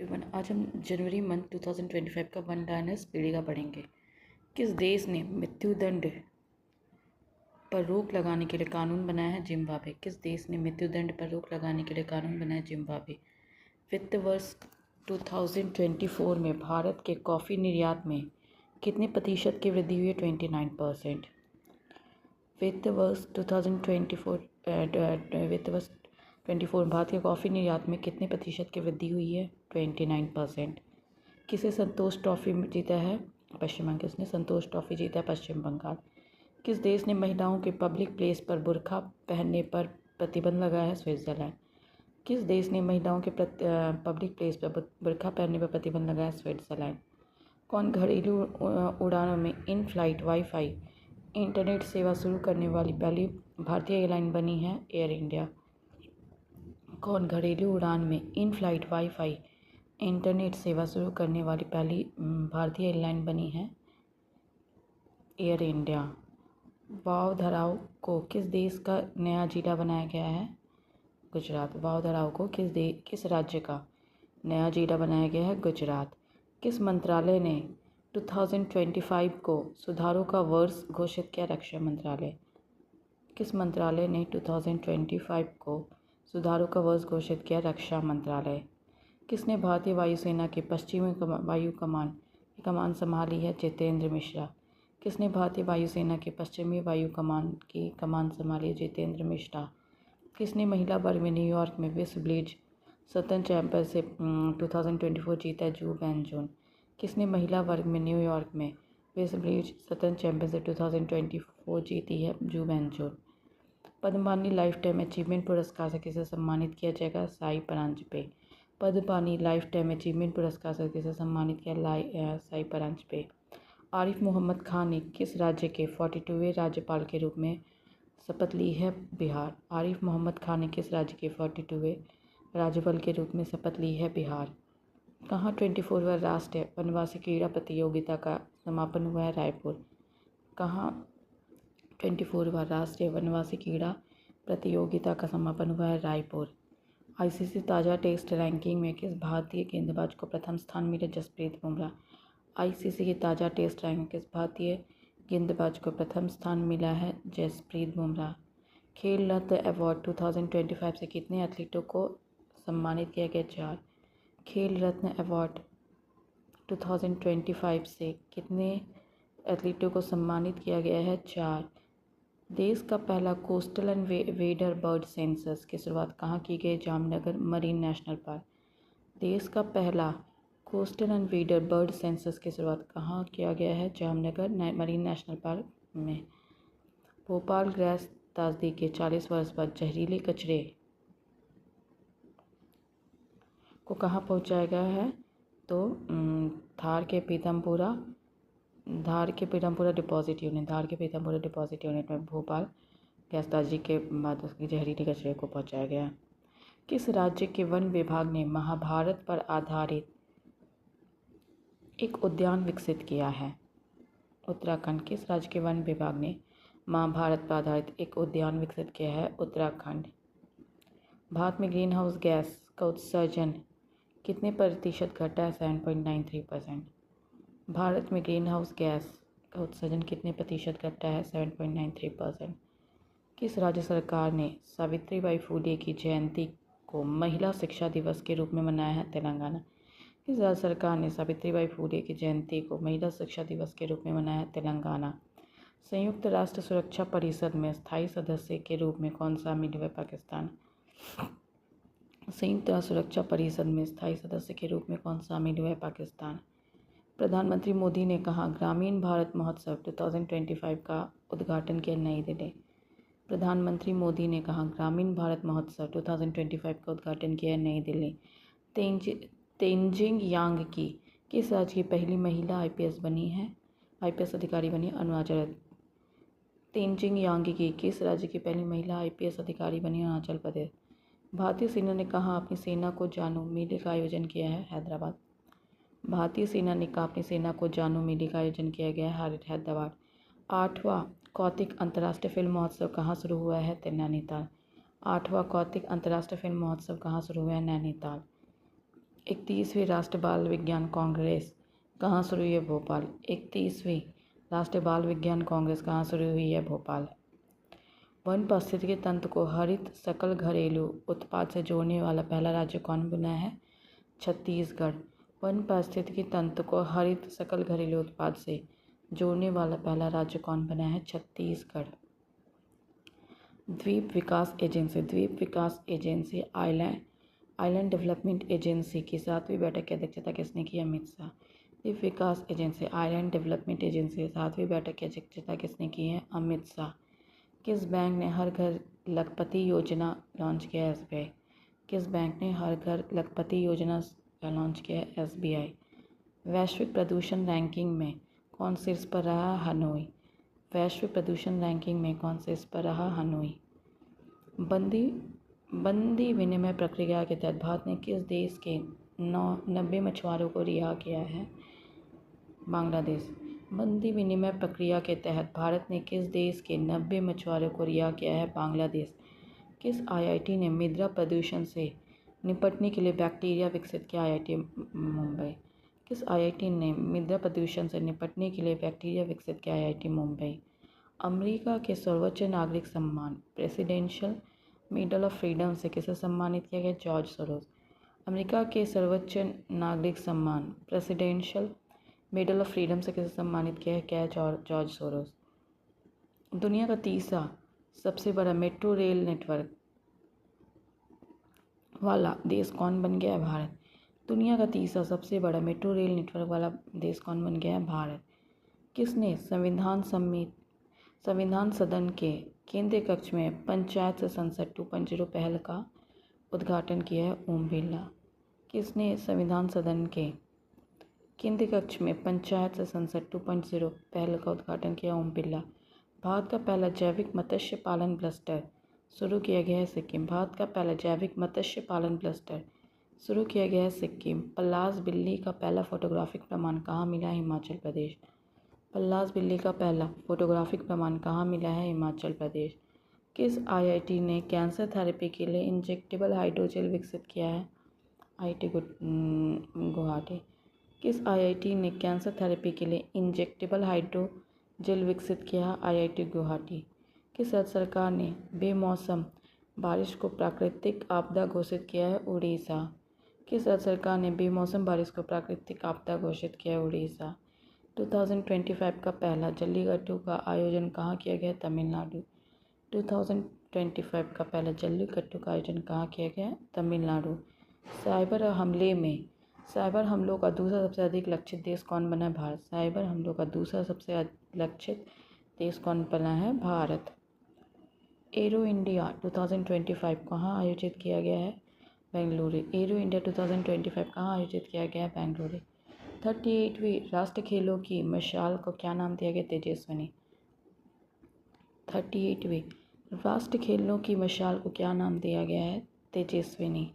Everyone, आज हम जनवरी month 2025 का वन लाइनर्स पीढ़ी का पढ़ेंगे। किस देश ने मृत्युदंड पर रोक लगाने के लिए कानून बनाया है? जिम्बाब्वे। किस देश ने मृत्युदंड पर रोक लगाने के लिए कानून बनाया? जिम्बाब्वे। वित्त वर्ष 2024 में भारत के कॉफ़ी निर्यात में कितने प्रतिशत की वृद्धि हुई है? 29%। वित्त वर्ष 24 भारत के कॉफ़ी निर्यात में कितने प्रतिशत की वृद्धि हुई है? 29%। किसे संतोष ट्रॉफी जीता है? पश्चिम बंगाल। किसने संतोष ट्रॉफी जीता है? पश्चिम बंगाल। किस देश ने महिलाओं के पब्लिक प्लेस पर बुर्का पहनने पर प्रतिबंध लगाया है? स्विट्ज़रलैंड। किस देश ने महिलाओं के पब्लिक प्लेस पर बुर्का पहनने पर प्रतिबंध लगाया है? स्विट्ज़रलैंड। कौन घरेलू उड़ानों में इन फ्लाइट वाईफाई इंटरनेट सेवा शुरू करने वाली पहली भारतीय एयरलाइन बनी है? Air India. कौन घरेलू उड़ान में इन फ्लाइट वाईफाई इंटरनेट सेवा शुरू करने वाली पहली भारतीय एयरलाइन बनी है? Air India. वाव धराव को किस देश का नया जिला बनाया गया है? गुजरात। वाव धराव को किस राज्य का नया जिला बनाया गया है? गुजरात। किस मंत्रालय ने 2025 को सुधारों का वर्ष घोषित किया? रक्षा मंत्रालय। किस मंत्रालय ने 2025 को सुधारों का वर्ष घोषित किया? रक्षा मंत्रालय। किसने भारतीय वायुसेना की पश्चिमी वायु कमान संभाली है? जितेंद्र मिश्रा। किसने भारतीय वायुसेना की पश्चिमी वायु की कमान संभाली है? जितेंद्र मिश्रा। किसने महिला वर्ग में न्यूयॉर्क में विश्व ब्लिट्ज स्वतंत्र चैंपियनशिप 2024 जीता है? जू बेंजोन। किसने महिला वर्ग में न्यूयॉर्क में विश्व ब्लिट्ज स्वतंत्र चैंपियनशिप 2024 जीती है? जू बेंजोन। पद्मपाणि लाइफ टाइम अचीवमेंट पुरस्कार से किसे सम्मानित किया जाएगा? Sai Paranjpye. Padmapani lifetime achievement पुरस्कार से किसे सम्मानित किया? साई परांजपे। आरिफ मोहम्मद खान ने किस राज्य के 42वें राज्यपाल के रूप में शपथ ली है? बिहार। आरिफ मोहम्मद खान ने किस राज्य के 42वें राज्यपाल के रूप में शपथ ली है? बिहार। कहाँ 24वां राष्ट्रीय वनवासी क्रीड़ा प्रतियोगिता का समापन हुआ है? रायपुर। कहाँ 24वां राष्ट्रीय वनवासी क्रीड़ा प्रतियोगिता का समापन हुआ है? रायपुर। आईसीसी ताज़ा टेस्ट रैंकिंग में किस भारतीय गेंदबाज को प्रथम स्थान मिला? जसप्रीत बुमराह। आईसीसी की ताज़ा टेस्ट रैंकिंग में किस भारतीय गेंदबाज को प्रथम स्थान मिला है? जसप्रीत बुमराह। खेल रत्न अवार्ड 2025 से कितने एथलीटों को सम्मानित किया गया? 4। खेल रत्न अवार्ड 2025 से कितने एथलीटों को सम्मानित किया गया है? 4। देश का पहला coastal and wader bird census की शुरुआत कहाँ की गई? Jamnagar marine national park. देश का पहला coastal and wader bird census की शुरुआत कहाँ किया गया है? जामनगर मरीन नेशनल पार्क में। भोपाल गैस त्रासदी के 40 वर्ष बाद जहरीले कचरे को कहाँ पहुँचाया गया है? तो धार के पीतमपुरा डिपॉजिट यूनिट में भोपाल गैस त्रासदी के बाद उसकी जहरीले कचरे को पहुँचाया गया। किस राज्य के वन विभाग ने महाभारत पर आधारित एक उद्यान विकसित किया है? उत्तराखंड। किस राज्य के वन विभाग ने महाभारत पर आधारित एक उद्यान विकसित किया है? उत्तराखंड। भारत में ग्रीन हाउस गैस का उत्सर्जन कितने प्रतिशत घटा है? 7.93%। भारत में ग्रीन हाउस गैस का उत्सर्जन कितने प्रतिशत घटा है? 7.93%। किस राज्य सरकार ने सावित्रीबाई फुले की जयंती को महिला शिक्षा दिवस के रूप में मनाया है? तेलंगाना। किस राज्य सरकार ने सावित्रीबाई फुले की जयंती को महिला शिक्षा दिवस के रूप में मनाया है? तेलंगाना। संयुक्त राष्ट्र सुरक्षा परिषद में स्थायी सदस्य के रूप में कौन शामिल हुआ? पाकिस्तान। संयुक्त राष्ट्र सुरक्षा परिषद में स्थायी सदस्य के रूप में कौन शामिल हुआ है? पाकिस्तान। प्रधानमंत्री मोदी ने कहा ग्रामीण भारत महोत्सव 2025 का उद्घाटन किया? नई दिल्ली। प्रधानमंत्री मोदी ने कहा ग्रामीण भारत महोत्सव 2025 का उद्घाटन किया? नई दिल्ली। तेंजिंग यांग की किस राज्य की पहली महिला आईपीएस अधिकारी बनी? अरुणाचल। तेंजिंग यांग की किस राज्य की पहली महिला आईपीएस अधिकारी बनी? अरुणाचल प्रदेश। भारतीय सेना ने कहा अपनी सेना को जानो मेले का आयोजन किया है? हैदराबाद। भारतीय सेना ने कहा अपनी सेना को जानो मेले का आयोजन किया गया है? हैदराबाद। 8वां कौतिक अंतर्राष्ट्रीय फिल्म महोत्सव कहाँ शुरू हुआ है? नैनीताल। 8वां कौतिक अंतर्राष्ट्रीय फिल्म महोत्सव कहाँ शुरू हुआ है? नैनीताल। 31वीं राष्ट्रीय बाल विज्ञान कांग्रेस कहाँ शुरू हुई है? भोपाल। 31वीं राष्ट्रीय बाल विज्ञान कांग्रेस कहाँ शुरू हुई है? भोपाल। वन पारिस्थितिकी तंत्र को हरित सकल घरेलू उत्पाद से जोड़ने वाला पहला राज्य कौन बना है? छत्तीसगढ़। वन पारिस्थितिकी तंत्र को हरित सकल घरेलू उत्पाद से जोड़ने वाला पहला राज्य कौन बना है? छत्तीसगढ़। द्वीप विकास एजेंसी आइलैंड डेवलपमेंट एजेंसी की 7वीं बैठक की अध्यक्षता किसने की? अमित शाह। द्वीप विकास एजेंसी आइलैंड डेवलपमेंट एजेंसी की 7वीं बैठक की अध्यक्षता किसने की है? अमित शाह। किस बैंक ने हर घर लखपति योजना लॉन्च किया है? SBI। किस बैंक ने हर घर लखपति योजना लॉन्च किया है? SBI। वैश्विक प्रदूषण रैंकिंग में कौन शीर्ष पर रहा? हनोई। वैश्विक प्रदूषण रैंकिंग में कौन शीर्ष पर रहा? हनोई। बंदी विनिमय प्रक्रिया के तहत भारत ने किस देश के 90 मछुआरों को रिहा किया है? बांग्लादेश। बंदी विनिमय प्रक्रिया के तहत भारत ने किस देश के 90 मछुआरों को रिहा किया है? बांग्लादेश। किस IIT ने मृदा प्रदूषण से निपटने के लिए बैक्टीरिया विकसित किया? IIT मुंबई। किस IIT ने मृदा प्रदूषण से निपटने के लिए बैक्टीरिया विकसित किया? IIT मुंबई। अमेरिका के सर्वोच्च नागरिक सम्मान प्रेसिडेंशियल मेडल ऑफ फ्रीडम से किसे सम्मानित किया गया? George Soros. अमेरिका के सर्वोच्च नागरिक सम्मान प्रेसिडेंशियल मेडल ऑफ फ्रीडम से किसे सम्मानित किया है? क्या? George Soros. दुनिया का तीसरा सबसे बड़ा मेट्रो रेल नेटवर्क वाला देश कौन बन गया है? भारत। दुनिया का तीसरा सबसे बड़ा मेट्रो रेल नेटवर्क वाला देश कौन बन गया है? भारत। किसने संविधान सदन के केंद्रीय कक्ष में पंचायत से संसद 2.0 पहल का उद्घाटन किया है? ओम बिरला। किसने संविधान सदन के केंद्रीय कक्ष में पंचायत से संसद 2.0 पहल का उद्घाटन किया? ओम बिरला। भारत का पहला जैविक मत्स्य पालन क्लस्टर शुरू किया गया है? सिक्किम। भारत का पहला जैविक मत्स्य पालन क्लस्टर शुरू किया गया है? सिक्किम। पल्लास बिल्ली का पहला फोटोग्राफिक प्रमाण कहाँ मिला है? हिमाचल प्रदेश। पल्लास बिल्ली का पहला फोटोग्राफिक प्रमाण कहाँ मिला है? हिमाचल प्रदेश। किस IIT ने कैंसर थेरेपी के लिए इंजेक्टेबल हाइड्रोजेल विकसित किया है? IIT गुवाहाटी। किस IIT ने कैंसर थेरेपी के लिए इंजेक्टेबल हाइड्रोजेल विकसित किया है? IIT गुवाहाटी। किस राज्य सरकार ने बेमौसम बारिश को प्राकृतिक आपदा घोषित किया है? उड़ीसा। किस राज्य सरकार ने बेमौसम बारिश को प्राकृतिक आपदा घोषित किया है? उड़ीसा। 2025 का पहला जल्लीकट्टू का आयोजन कहाँ किया गया? तमिलनाडु। 2025 का पहला जल्लीकट्टू का आयोजन कहाँ किया गया? तमिलनाडु। साइबर हमलों का दूसरा सबसे अधिक लक्षित देश कौन बना है? भारत। साइबर हमलों का दूसरा सबसे लक्षित देश कौन बना है? भारत। एरो इंडिया 2025 कहाँ आयोजित किया गया है? बेंगलुरु। एरो इंडिया 2025 कहाँ आयोजित किया गया है? बेंगलुरु। 38वीं राष्ट्रीय खेलों की मशाल को क्या नाम दिया गया? तेजस्विनी। 38वीं राष्ट्रीय खेलों की मशाल को क्या नाम दिया गया है? तेजस्विनी।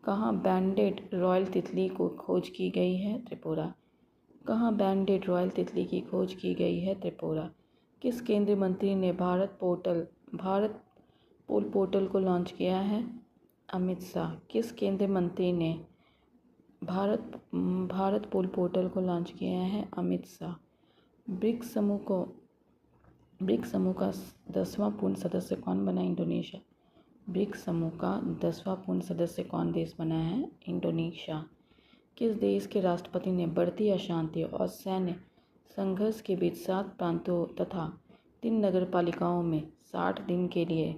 कहाँ बैंडेड रॉयल तितली को खोज की गई है? त्रिपुरा। कहाँ बैंडेड रॉयल तितली की खोज की गई है? त्रिपुरा। किस केंद्रीय मंत्री ने भारत पोल पोर्टल को लॉन्च किया है? अमित शाह। किस केंद्रीय मंत्री ने भारत पोल पोर्टल को लॉन्च किया है? अमित शाह। ब्रिक्स समूह का 10वां पूर्ण सदस्य कौन बना? इंडोनेशिया। ब्रिक्स समूह का 10वां पूर्ण सदस्य कौन देश बना है? इंडोनेशिया। किस देश के राष्ट्रपति ने बढ़ती अशांति और सैन्य संघर्ष के बीच 7 प्रांतों तथा 3 नगरपालिकाओं में 60 दिन के लिए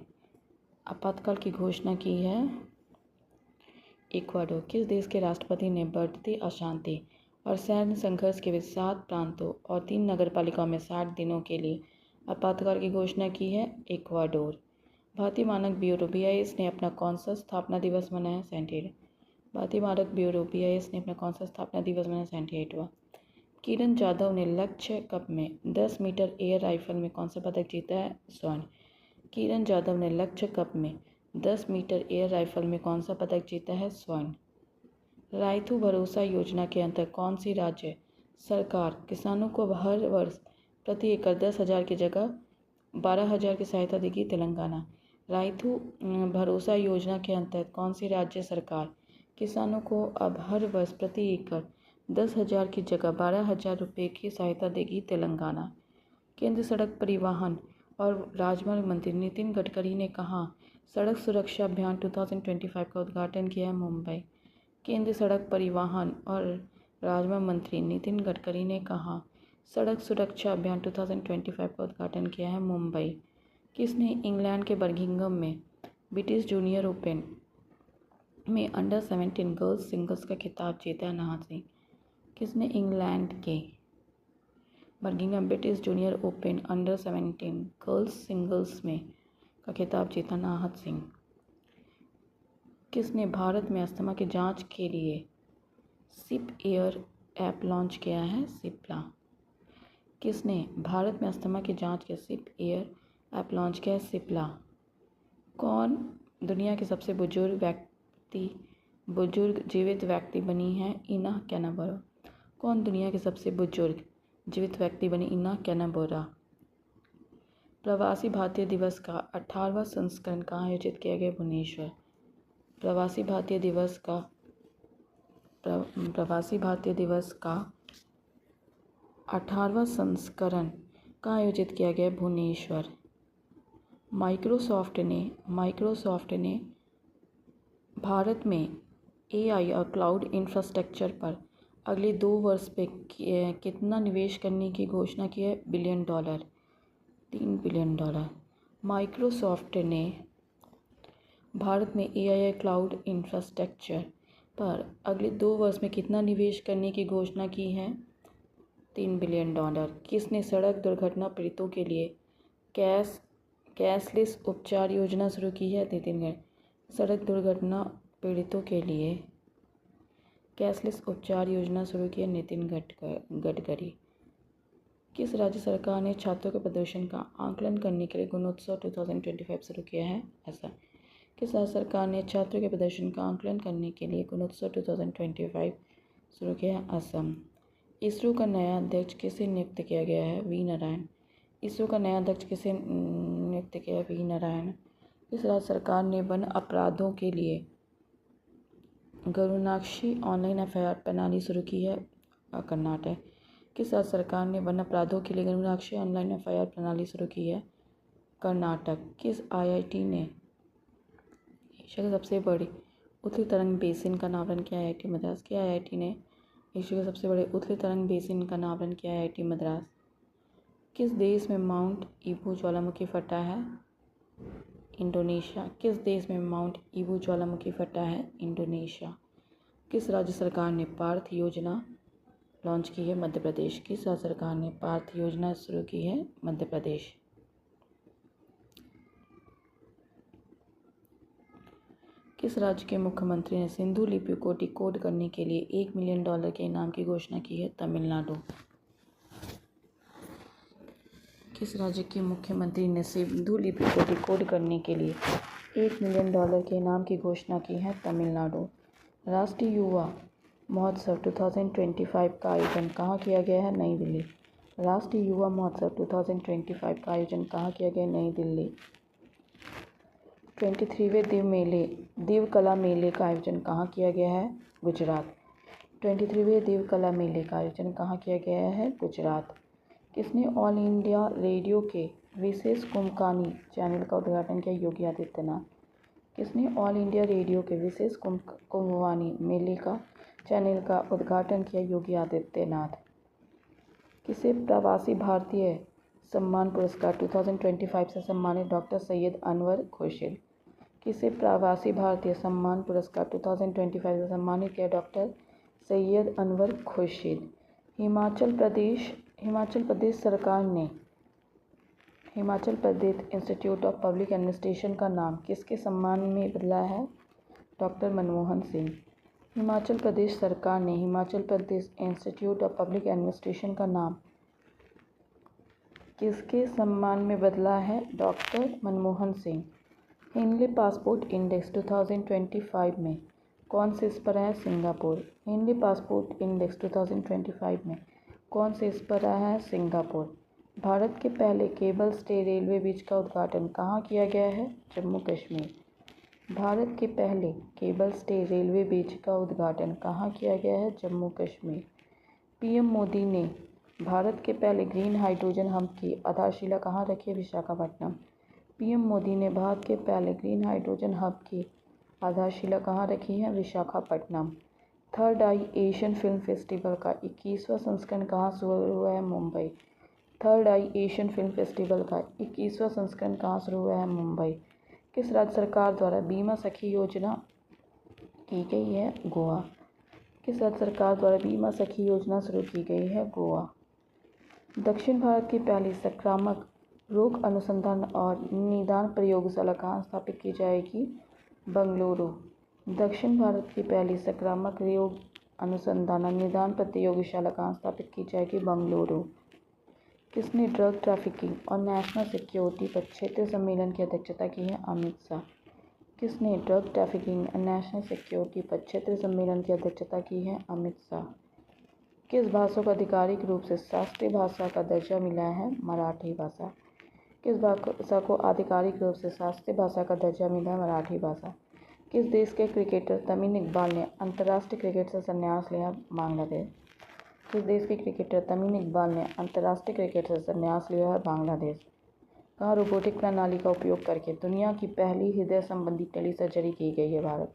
आपातकाल की घोषणा की है? इक्वाडोर। किस देश के राष्ट्रपति ने बढ़ती अशांति और सैन्य संघर्ष के बीच 7 प्रांतों और 3 नगरपालिकाओं में 60 दिनों के लिए आपातकाल की घोषणा की है? इक्वाडोर। भारतीय मानक ब्यूरो BIS ने अपना कौन सा स्थापना दिवस मनाया? 78। भारतीय मानक ब्यूरो BIS ने अपना कौन सा स्थापना दिवस मनाया? 78वां। किरण जाधव ने लक्ष्य कप में 10 मीटर एयर राइफल में कौन सा पदक जीता है? स्वर्ण। किरण जाधव ने लक्ष्य कप में 10 मीटर एयर राइफल में कौन सा पदक जीता है? स्वर्ण। रायतू भरोसा योजना के अंतर्गत कौन सी राज्य सरकार किसानों को हर वर्ष प्रति एकड़ 10,000 की जगह 12,000 की सहायता देगी? तेलंगाना। रायतू भरोसा योजना के अंतर्गत कौन सी राज्य सरकार किसानों को अब हर वर्ष प्रति एकड़ 10,000 की जगह 12,000 रुपये की सहायता देगी तेलंगाना। केंद्रीय सड़क परिवहन और राजमार्ग मंत्री नितिन गडकरी ने कहा, सड़क सुरक्षा अभियान 2025 का उद्घाटन किया है मुंबई। केंद्रीय सड़क परिवहन और राजमार्ग मंत्री नितिन गडकरी ने कहा, सड़क सुरक्षा अभियान 2025 का उद्घाटन किया है मुंबई। किसने इंग्लैंड के बर्मिंघम में ब्रिटिश जूनियर ओपन में अंडर 17 गर्ल्स सिंगल्स का खिताब जीता है? नाहर सिंह। किसने इंग्लैंड के Birmingham British junior open under 17 girls singles में का खिताब जीता? नाहर सिंह। किसने भारत में अस्थमा की जांच के लिए सिप एयर ऐप लॉन्च किया है? सिप्ला। किसने भारत में अस्थमा की जांच के सिप एयर ऐप लॉन्च किया है? सिप्ला। कौन दुनिया की सबसे बुजुर्ग जीवित व्यक्ति बनी है? इना कैनाबरा। कौन दुनिया की सबसे बुजुर्ग जीवित व्यक्ति बनी? इना कैनाबरा। प्रवासी भारतीय दिवस का 18वां संस्करण कहाँ आयोजित किया गया? भुवनेश्वर। प्रवासी भारतीय दिवस का 18वां संस्करण कहाँ आयोजित किया गया? भुवनेश्वर। माइक्रोसॉफ्ट ने भारत में AI और क्लाउड इंफ्रास्ट्रक्चर पर अगले 2 वर्ष पे कितना निवेश करने की घोषणा की है? $1 बिलियन, $3 बिलियन। माइक्रोसॉफ्ट ने भारत में AI और क्लाउड इंफ्रास्ट्रक्चर पर अगले 2 वर्ष में कितना निवेश करने की घोषणा की है? $3 बिलियन। किसने सड़क दुर्घटना पीड़ितों के लिए कैशलेस उपचार योजना शुरू की है? नितिन गडकरी। सड़क दुर्घटना पीड़ितों के लिए कैशलेस उपचार योजना शुरू की है? नितिन गडकरी। किस राज्य सरकार ने छात्रों के प्रदर्शन का आकलन करने के लिए गुणोत्सव 2025 शुरू किया है? असम। किस राज्य सरकार ने छात्रों के प्रदर्शन का आकलन करने के लिए गुणोत्सव 2025 शुरू किया है? असम। इसरो का नया अध्यक्ष किसे नियुक्त किया गया है? वी नारायण। इसरो का नया अध्यक्ष किसे नियुक्त किया है? वी नारायण। किस राज्य सरकार ने वन अपराधों के लिए गरुणाक्षी ऑनलाइन FIR प्रणाली शुरू की है? कर्नाटक। किस राज्य सरकार ने वन अपराधों के लिए गरुणाक्षी ऑनलाइन FIR प्रणाली शुरू की है? कर्नाटक। किस IIT ने एशिया की सबसे बड़ी उथली तरंग बेसिन का अनावरण किया? IIT मद्रास। की IIT ने एशिया के सबसे बड़े उथली तरंग बेसिन का अनावरण किया? IIT मद्रास। किस देश में माउंट ईबू ज्वालामुखी फटा है? इंडोनेशिया। किस देश में माउंट ईबू ज्वालामुखी फटा है? इंडोनेशिया। किस राज्य सरकार ने पार्थ योजना लॉन्च की है? मध्य प्रदेश। किस राज्य सरकार ने पार्थ योजना शुरू की है? मध्य प्रदेश। किस राज्य के मुख्यमंत्री ने सिंधु लिपि को डिकोड करने के लिए $1 मिलियन के इनाम की घोषणा की है? तमिलनाडु। किस राज्य के मुख्यमंत्री ने सिंधु लिपि को डिकोड करने के लिए $1 मिलियन के इनाम की घोषणा की है? तमिलनाडु। राष्ट्रीय युवा महोत्सव 2025 का आयोजन कहाँ किया गया है? नई दिल्ली। राष्ट्रीय युवा महोत्सव 2025 का आयोजन कहाँ किया गया? नई दिल्ली। 23वें दिव कला मेले का आयोजन कहाँ किया गया है? गुजरात। 23वें दिव कला मेले का आयोजन कहाँ किया गया है? गुजरात। किसने ऑल इंडिया रेडियो के विशेष कुंभकानी चैनल का उद्घाटन किया? योगी आदित्यनाथ। किसने ऑल इंडिया रेडियो के विशेष कुंभवानी मेले का चैनल का उद्घाटन किया? योगी आदित्यनाथ। किसे प्रवासी भारतीय सम्मान पुरस्कार 2025 से सम्मानित डॉक्टर सैयद अनवर खुर्शीद? किसे प्रवासी भारतीय सम्मान पुरस्कार 2025 से सम्मानित किया? डॉक्टर सैयद अनवर खुर्शीद। हिमाचल प्रदेश सरकार ने Himachal Pradesh institute of public administration का नाम किसके सम्मान में बदला है? डॉक्टर मनमोहन सिंह। हिमाचल प्रदेश सरकार ने Himachal Pradesh institute of public administration का नाम किसके सम्मान में बदला है? Doctor Manmohan Singh. Henley passport index 2025 में कौन शीर्ष पर है? सिंगापुर। हिंदले पासपोर्ट इंडेक्स 2025 में कौन शीर्ष पर रहा है? सिंगापुर। भारत के पहले केबल स्टे रेलवे ब्रिज का उद्घाटन कहाँ किया गया है? जम्मू कश्मीर। भारत के पहले केबल स्टे रेलवे ब्रिज का उद्घाटन कहाँ किया गया है? जम्मू कश्मीर। पीएम मोदी ने भारत के पहले ग्रीन हाइड्रोजन हब की आधारशिला कहाँ रखी है? विशाखापट्टनम। पीएम मोदी ने भारत के पहले ग्रीन हाइड्रोजन हब की आधारशिला कहाँ रखी है? विशाखापट्टनम। थर्ड आई एशियन फिल्म फेस्टिवल का 21वां संस्करण कहाँ शुरू हुआ है? मुंबई। थर्ड आई एशियन फिल्म फेस्टिवल का 21वां संस्करण कहाँ शुरू हुआ है? मुंबई। किस राज्य सरकार द्वारा बीमा सखी योजना की गई है? गोवा। किस राज्य सरकार द्वारा बीमा सखी योजना शुरू की गई है? गोवा। दक्षिण भारत की पहली संक्रामक रोग अनुसंधान और निदान प्रयोगशाला कहाँ स्थापित की जाएगी? बंगलुरु। दक्षिण भारत की पहली संक्रामक रोग अनुसंधान और निदान प्रयोगशाला कहाँ स्थापित की जाएगी? बंगलुरु। किसने ड्रग ट्रैफिकिंग और नेशनल सिक्योरिटी पर क्षेत्रीय सम्मेलन की अध्यक्षता की है? अमित शाह। किसने ड्रग ट्रैफिकिंग और नेशनल सिक्योरिटी पर क्षेत्रीय सम्मेलन की अध्यक्षता की है? अमित शाह। किस भाषा को आधिकारिक रूप से शास्त्रीय भाषा का दर्जा मिला है? मराठी भाषा। किस भाषा को आधिकारिक रूप से शास्त्रीय भाषा का दर्जा मिला है? मराठी भाषा। किस देश के क्रिकेटर तमीम इकबाल ने अंतर्राष्ट्रीय क्रिकेट से संन्यास लिया? बांग्लादेश। किस देश के क्रिकेटर तमीम इकबाल ने अंतर्राष्ट्रीय क्रिकेट से संन्यास लिया है? बांग्लादेश। कहाँ रोबोटिक प्रणाली का उपयोग करके दुनिया की पहली हृदय संबंधी टेली सर्जरी की गई है? भारत।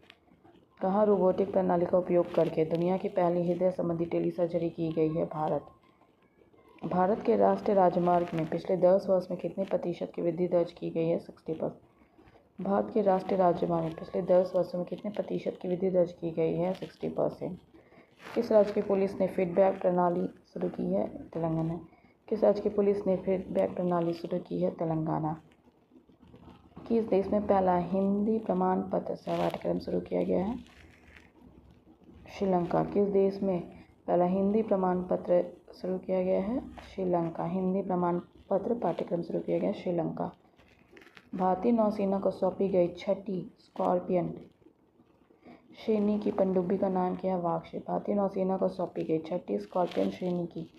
कहाँ रोबोटिक प्रणाली का उपयोग करके दुनिया की पहली हृदय संबंधी टेली सर्जरी की गई है? भारत। भारत के राष्ट्रीय राजमार्ग में पिछले 10 वर्ष में कितने प्रतिशत की वृद्धि दर्ज की गई है? 60%। भारत के राष्ट्रीय राजमार्ग में पिछले 10 वर्षों में कितने प्रतिशत की वृद्धि दर्ज की गई है? 60%। किस राज्य की पुलिस ने फीडबैक प्रणाली शुरू की है? तेलंगाना। किस राज्य की पुलिस ने फीडबैक प्रणाली शुरू की है? तेलंगाना। किस देश में पहला हिंदी प्रमाण पत्र सेवा पाठ्यक्रम शुरू किया गया है? श्रीलंका। किस देश में पहला हिंदी प्रमाण पत्र शुरू किया गया है? श्रीलंका। हिंदी प्रमाण पत्र पाठ्यक्रम शुरू किया गया है श्रीलंका। भारतीय नौसेना को सौंपी गई 6ठी स्कॉर्पियन श्रेणी की पनडुब्बी का नाम क्या है? वागशिप। भारतीय नौसेना को सौंपी गई 6ठी स्कॉर्पियन श्रेणी की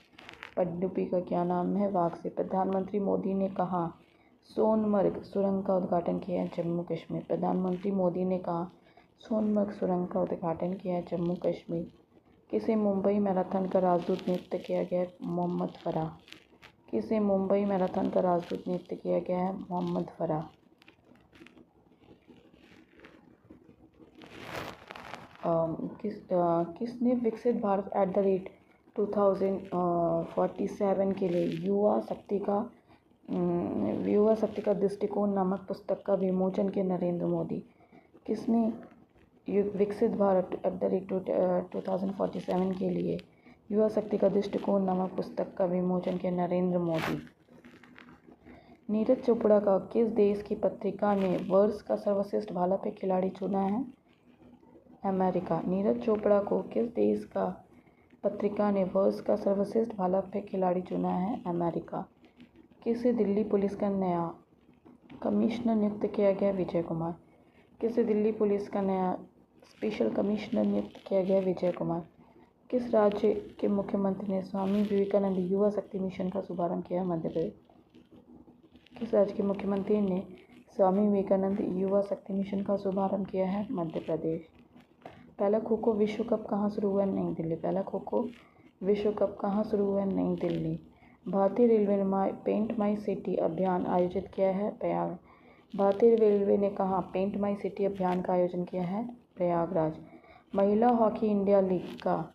पनडुब्बी का क्या नाम है? वागशिप। प्रधानमंत्री मोदी ने कहा सोनमर्ग सुरंग का उद्घाटन किया है? जम्मू कश्मीर। प्रधानमंत्री मोदी ने कहा सोनमर्ग सुरंग का उद्घाटन किया है? जम्मू कश्मीर। किसे मुंबई मैराथन का राजदूत नियुक्त किया गया है? मोहम्मद फराह। किसे मुंबई मैराथन का राजदूत नियुक्त किया गया है? मोहम्मद फराह। किसने विकसित भारत @2047 के लिए युवा शक्ति का दृष्टिकोण नामक पुस्तक का विमोचन किया? नरेंद्र मोदी। किसने विकसित भारत @2047 के लिए युवा शक्ति का दृष्टिकोण नामक पुस्तक का विमोचन किया? नरेंद्र मोदी। नीरज चोपड़ा का किस देश की पत्रिका ने वर्ष का सर्वश्रेष्ठ भाला फेंक खिलाड़ी चुना है? अमेरिका। नीरज चोपड़ा को किस देश का पत्रिका ने वर्ष का सर्वश्रेष्ठ भाला फेंक खिलाड़ी चुना है? अमेरिका। किसे दिल्ली पुलिस का नया कमिश्नर नियुक्त किया गया? विजय कुमार। किसे दिल्ली पुलिस का नया स्पेशल कमिश्नर नियुक्त किया गया? विजय कुमार। किस राज्य के मुख्यमंत्री ने स्वामी विवेकानंद युवा शक्ति मिशन का शुभारंभ किया? मध्य प्रदेश। किस राज्य के मुख्यमंत्री ने स्वामी विवेकानंद युवा शक्ति मिशन का शुभारंभ किया है? मध्य प्रदेश। पहला खो खो विश्व कप कहाँ शुरू हुआ? नई दिल्ली। पहला खो खो विश्व कप कहाँ शुरू हुआ? नई दिल्ली। भारतीय रेलवे ने पेंट माई सिटी अभियान आयोजित किया है? प्रयाग। भारतीय रेलवे ने कहाँ पेंट माई सिटी अभियान का आयोजन किया है? प्रयागराज। महिला हॉकी इंडिया लीग का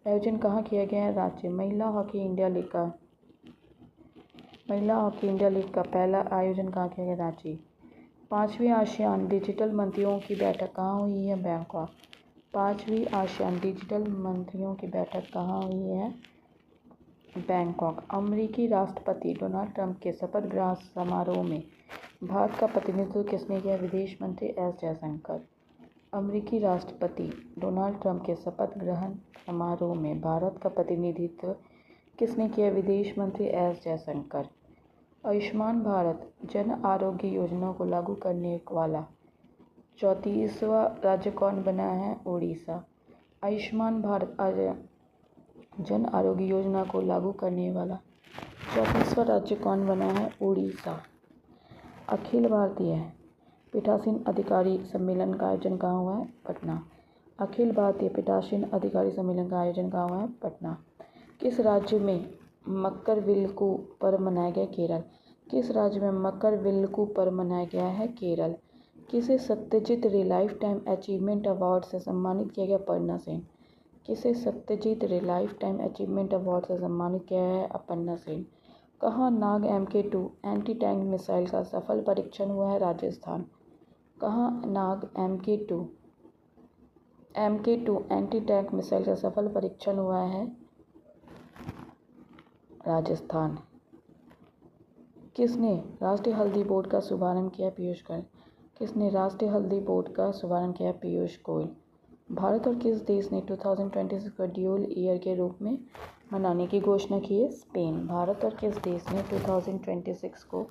आयोजन कहाँ किया गया है? रांची। महिला हॉकी इंडिया लीग का पहला आयोजन कहाँ किया गया? रांची। 5वीं आसियान डिजिटल मंत्रियों की बैठक कहाँ हुई है? बैंकॉक। 5वीं आसियान डिजिटल मंत्रियों की बैठक कहाँ हुई है? बैंकॉक। अमेरिकी राष्ट्रपति डोनाल्ड ट्रंप के शपथ ग्रहण समारोह में भारत का प्रतिनिधित्व किसने किया? विदेश मंत्री एस जयशंकर। अमेरिकी राष्ट्रपति डोनाल्ड ट्रंप के शपथ ग्रहण समारोह में भारत का प्रतिनिधित्व किसने किया? विदेश मंत्री एस जयशंकर। आयुष्मान भारत जन आरोग्य योजना को लागू करने वाला 34वां राज्य कौन बना है? उड़ीसा। आयुष्मान भारत जन आरोग्य योजना को लागू करने वाला 34वां राज्य कौन बना है? उड़ीसा। अखिल भारतीय पीठासीन अधिकारी सम्मेलन का आयोजन कहाँ हुआ है? पटना। अखिल भारतीय पीठासीन अधिकारी सम्मेलन का आयोजन कहाँ हुआ है? पटना। किस राज्य में मकरविल्लकू पर्व मनाया गया? केरल। किस राज्य में मकरविल्लकू पर्व मनाया गया है? केरल। किसे सत्यजीत रे लाइफ टाइम अचीवमेंट अवार्ड से सम्मानित किया गया? अपर्णा सेन। किसे सत्यजीत रे लाइफ टाइम अचीवमेंट अवार्ड से सम्मानित किया है? अपर्णा सेन। कहाँ नाग MK2 एंटी टैंक मिसाइल का सफल परीक्षण हुआ है? राजस्थान। कहाँ नाग MK2 एंटी टैंक मिसाइल का सफल परीक्षण हुआ है? राजस्थान। किसने राष्ट्रीय हल्दी बोर्ड का शुभारंभ किया? पीयूष गोयल। किसने राष्ट्रीय हल्दी बोर्ड का शुभारंभ किया? पीयूष गोयल। भारत और किस देश ने 2026 को ड्यूल ईयर के रूप में मनाने की घोषणा की है? स्पेन। भारत और किस देश ने 2026 को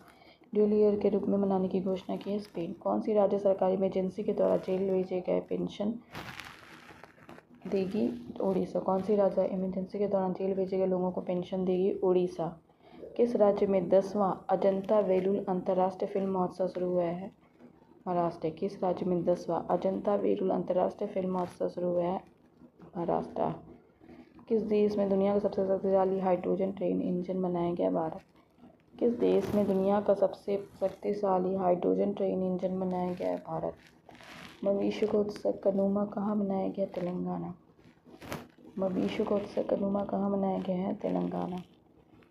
ड्यूल ईयर के रूप में मनाने की घोषणा की है? स्पेन। कौन सी राज्य सरकारी इमरजेंसी के द्वारा जेल भेजे गए पेंशन देगी? उड़ीसा। कौन सी राज्य इमरजेंसी के दौरान जेल भेजे गए लोगों को पेंशन देगी? उड़ीसा। किस राज्य में 10वां अजंता वेलुल अंतर्राष्ट्रीय फिल्म महोत्सव शुरू हुआ है? महाराष्ट्र। किस राज्य में 10वां अजंता वेलुल अंतर्राष्ट्रीय फिल्म महोत्सव शुरू हुआ है? महाराष्ट्र। किस देश में दुनिया का सबसे शक्तिशाली हाइड्रोजन ट्रेन इंजन बनाया गया? भारत। किस देश में दुनिया का सबसे शक्तिशाली हाइड्रोजन ट्रेन इंजन बनाया गया है? भारत। मविष्य कनुमा कहाँ मनाया गया? तेलंगाना। मविष्य कनुमा कहाँ मनाया गया है? तेलंगाना।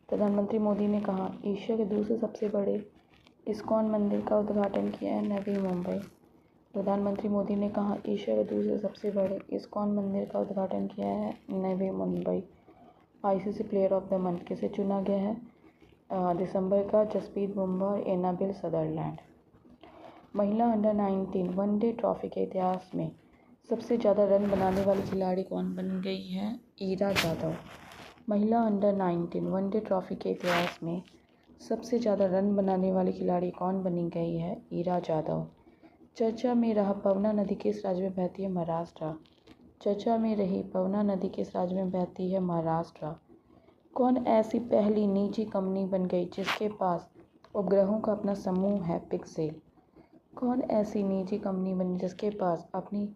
प्रधानमंत्री मोदी ने कहा एशिया के दूसरे सबसे बड़े इस्कॉन मंदिर का उद्घाटन किया है? नवी मुंबई। प्रधानमंत्री मोदी ने कहा एशिया के दूसरे सबसे बड़े इस्कॉन मंदिर का उद्घाटन किया है? Navi Mumbai. ICC player of the month किसे चुना गया है? दिसंबर का जसप्रीत बुमराह और एनाबेल सदरलैंड। महिला अंडर 19 वनडे ट्रॉफी के इतिहास में सबसे ज़्यादा रन बनाने वाली खिलाड़ी कौन बन गई है? ईरा जाधव। महिला अंडर 19 वनडे ट्रॉफी के इतिहास में सबसे ज़्यादा रन बनाने वाली खिलाड़ी कौन बनी गई है? ईरा जाधव। चर्चा में रहा पवना नदी किस राज्य में बहती है? महाराष्ट्र। चर्चा में रही पवना नदी किस राज्य में बहती है? महाराष्ट्र। कौन ऐसी पहली निजी कंपनी बन गई जिसके पास उपग्रहों का अपना समूह है? पिक्सेल। कौन ऐसी निजी कंपनी बनी जिसके पास अपनी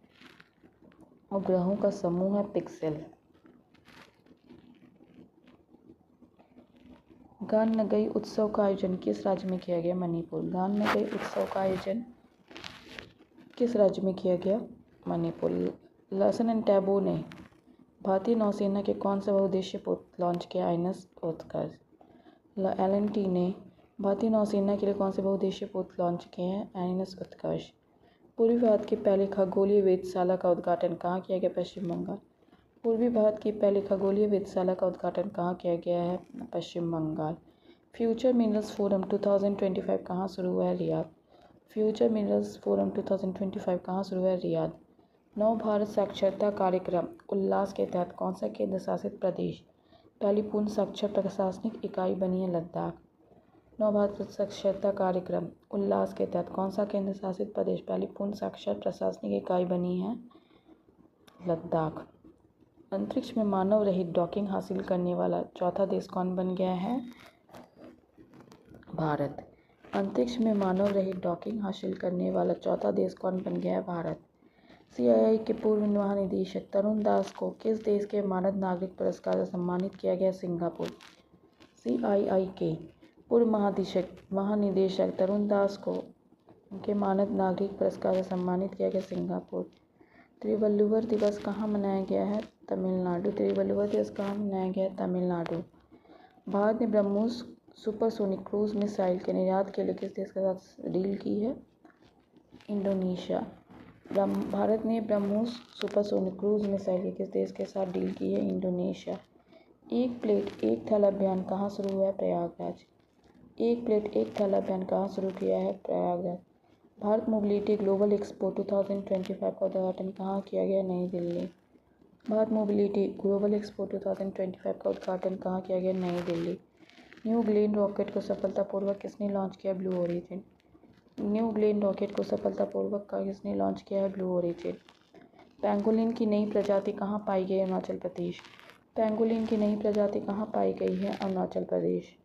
उपग्रहों का समूह है? पिक्सेल। गान नगई उत्सव का आयोजन किस राज्य में किया गया? मणिपुर। गान नगई उत्सव का आयोजन किस राज्य में किया गया? मणिपुर। लार्सन एंड टैब्रो ने भारतीय नौसेना के कौन सा बहुउद्देशीय पोत लॉन्च किया? INS उत्कर्ष। L&T ने भारतीय नौसेना के लिए कौन से बहुउद्देशीय पोत लॉन्च किए हैं? INS उत्कर्ष। पूर्वी भारत की पहली खगोलीय वेधशाला का उद्घाटन कहाँ किया गया? पश्चिम बंगाल। पूर्वी भारत की पहली खगोलीय वेधशाला का उद्घाटन कहाँ किया गया है? पश्चिम बंगाल। फ्यूचर मिनरल्स फोरम 2025 कहाँ शुरू हुआ है? रियाद। फ्यूचर मिनरल्स फोरम 2025 कहाँ शुरू हुआ है? रियाद। नव भारत साक्षरता कार्यक्रम उल्लास के तहत कौन सा केंद्र शासित प्रदेश पहली पूर्ण साक्षर प्रशासनिक इकाई बनी है? लद्दाख। नव भारत साक्षरता कार्यक्रम उल्लास के तहत कौन सा केंद्र शासित प्रदेश पहली पूर्ण साक्षर प्रशासनिक इकाई बनी है? लद्दाख। अंतरिक्ष में मानव रहित डॉकिंग हासिल करने वाला चौथा देश कौन बन गया है? भारत। अंतरिक्ष में मानव रहित डॉकिंग हासिल करने वाला चौथा देश कौन बन गया है? भारत। CII के पूर्व महानिदेशक तरुण दास को किस देश के मानद नागरिक पुरस्कार से सम्मानित किया गया? सिंगापुर। CII के पूर्व महानिदेशक तरुण दास को के मानद नागरिक पुरस्कार से सम्मानित किया गया? सिंगापुर। त्रिवल्लुवर दिवस कहाँ मनाया गया है? तमिलनाडु। त्रिवल्लुवर दिवस कहाँ मनाया गया है? तमिलनाडु। भारत ने ब्रह्मोस सुपरसोनिक क्रूज मिसाइल के निर्यात के लिए किस देश के साथ डील की है? इंडोनेशिया। भारत ने ब्रह्मोस सुपरसोनिक क्रूज मिसाइल के किस देश के साथ डील की है? इंडोनेशिया। एक प्लेट एक थैला अभियान कहाँ शुरू हुआ है? प्रयागराज। एक प्लेट एक थैला अभियान कहाँ शुरू किया है? Prayagraj. Bharat mobility global expo 2025 का उद्घाटन कहाँ किया गया? नई Delhi. Bharat mobility global expo 2025 का उद्घाटन कहाँ किया गया? नई दिल्ली। न्यू ग्लेन रॉकेट को सफलतापूर्वक किसने लॉन्च किया? Blue origin. New Glenn rocket को सफलतापूर्वक किसने लॉन्च किया है? Blue origin. पेंगोलिन की नई प्रजाति कहाँ पाई गई? अरुणाचल प्रदेश। पेंगोलिन की नई प्रजाति कहाँ पाई गई है? Arunachal Pradesh.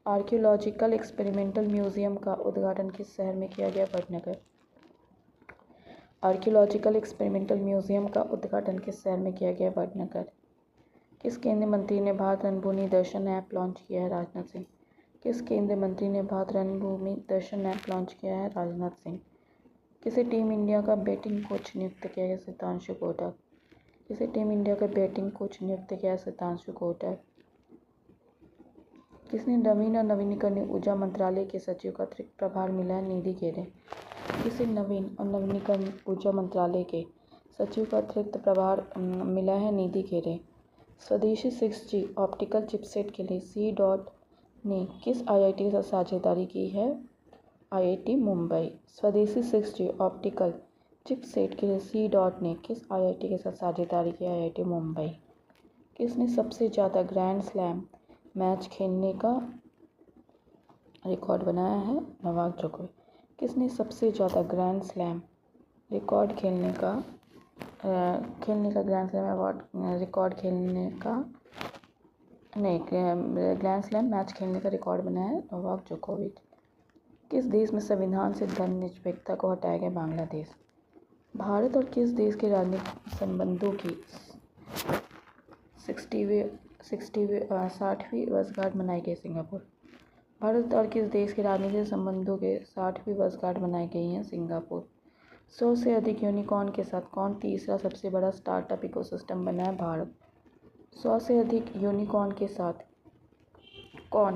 Archaeological experimental museum का उद्घाटन किस शहर में किया गया? वडनगर। आर्कियोलॉजिकल एक्सपेरिमेंटल म्यूजियम का उद्घाटन किस शहर में किया गया? वडनगर। किस केंद्रीय मंत्री ने भारत रणभूमि दर्शन ऐप लॉन्च किया है? राजनाथ सिंह। किस केंद्रीय मंत्री ने भारत रणभूमि दर्शन ऐप लॉन्च किया है? राजनाथ सिंह। किसे टीम इंडिया का बैटिंग कोच नियुक्त किया गया? सिद्धांशु कोटक। किसे टीम इंडिया का बैटिंग कोच नियुक्त किया है? सिद्धांशु कोटक। किसने नवीन और नवीनीकरणीय ऊर्जा मंत्रालय के सचिव का अतिरिक्त प्रभार मिला है? निधि खेरे। किसे नवीन और नवीनीकरणीय ऊर्जा मंत्रालय के सचिव का अतिरिक्त प्रभार मिला है? निधि खेरे। स्वदेशी 6G ऑप्टिकल चिपसेट के लिए सी डॉट ने किस IIT के साथ साझेदारी की है? IIT मुंबई। स्वदेशी 6G ऑप्टिकल चिपसेट के लिए सी डॉट ने किस IIT के साथ साझेदारी की? IIT मुंबई। किसने सबसे ज़्यादा ग्रैंड स्लैम मैच खेलने का रिकॉर्ड बनाया है? नोवाक जोकोविच। किसने सबसे ज़्यादा ग्रैंड स्लैम रिकॉर्ड खेलने का ग्रैंड स्लैम अवार्ड रिकॉर्ड खेलने का नहीं ग्रैंड स्लैम मैच खेलने का रिकॉर्ड बनाया है? नोवाक जोकोविच। किस देश में संविधान से धर्मनिरपेक्षता को हटाया गया? बांग्लादेश। भारत और किस देश के राजनीतिक संबंधों की 60वीं वर्षगांठ मनाई गई? सिंगापुर। भारत और किस देश के राजनीतिक संबंधों के 60वीं वर्षगांठ मनाई गई है? सिंगापुर। 100 से अधिक यूनिकॉर्न के साथ कौन तीसरा सबसे बड़ा स्टार्टअप इकोसिस्टम बना है? भारत। 100 से अधिक यूनिकॉर्न के साथ कौन